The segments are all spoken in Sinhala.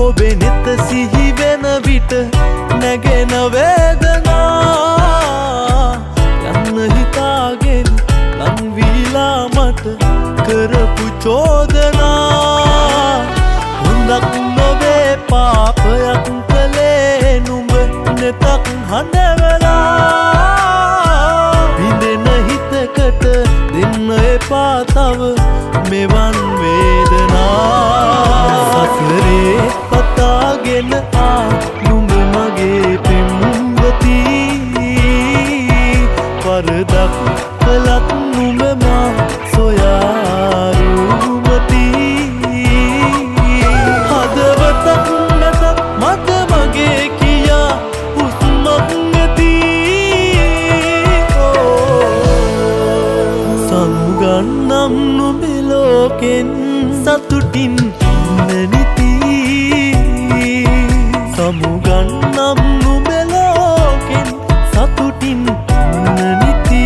ඔබේ නෙත සිහි වෙන විට නැගෙන වේදනා යන්න හිතාගෙන ලං වීලා මට කරපු චෝදනා හොඳක් නොවේ පාපයක් කළේ නුඹ නෙතක් හඬවලා විඳෙන හිතකට දෙන්න එපා තව මෙවන් වේදනා සසරේ පතාගෙන නුඹ මගේ පෙම්වති වරදක් කළත් නුඹ මා සොයා රුමති හදවතක් නැතත් මට මගේ කියා හුස්මක් නැති සමුගන්නම් නුඹේ ලෝකෙන් සතුටින් නැනිති සමුගන්නම් නුඹේ ලෝකෙන් සතුටින් නැනිති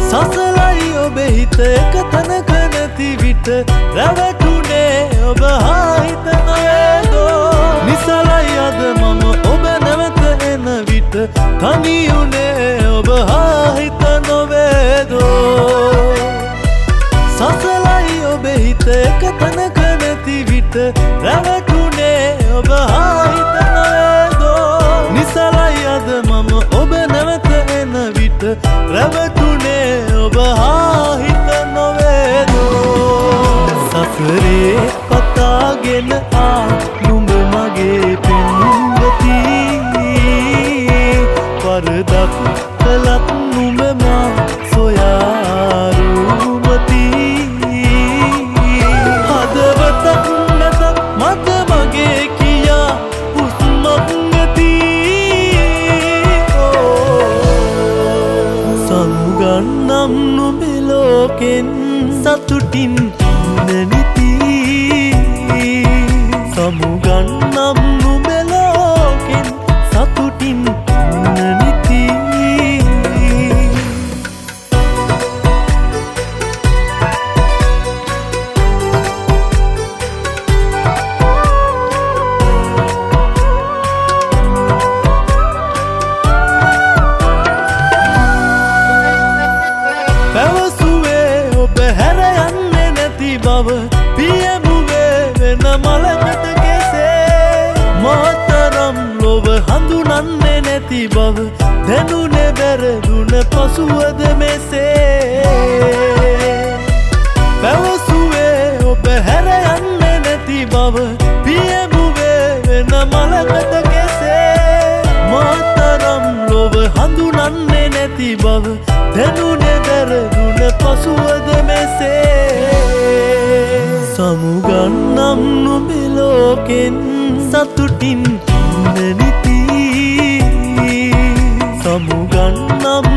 සසලයි ඔබේ හිත එක තැනක නැති විට රැවටුනේ ඔබ හා හිත නොවේදෝ නිසලයි අද මම ඔබ නැවත එන විට තනියුනේ ඔබ හා හිත නොවේදෝ සසලයි ඔබේ හිත එක තැනක නැති විට රැවටුනේ ඔබ හා හිත නොවේදෝ නිසලයි අද මම ඔබ නැවත එන විට රැවටුනේ ඔබ හා හිත නොවේදෝ සසරේ පතාගෙන නුඹ මගේ පෙම්වති වරදක් කළත් නුඹ මා සොයා රුමති හදවතක් නැතත් මට මගේ කියා හුස්මක් නැති සමුගන්නම් නුඹේ ලෝකෙන් සතුටින් නැනිති සමුගන්නම් නුඹේ ලෝකෙන් සතුටින් නැනිති පැවසුවේ ඔබ හැර යන්නේ නැති බව පියඹුවේ වෙන මලකට කෙසේ මාතරම් ලොව හඳුනන්නේ නැති බව දැනුනේ වැරදුන පසුවද මෙසේ පැවසුවේ ඔබ හැර යන්නේ නැති බව පියඹුවේ වෙන මලකට කෙසේ මාතරම් ලොව හඳුනන්නේ නැති බව දැනුනේ වැරදුන පසුවද මෙසේ සමුගන්නම් නුඹේ ලෝකෙන් සතුටින් නැනිති සමුගන්නම්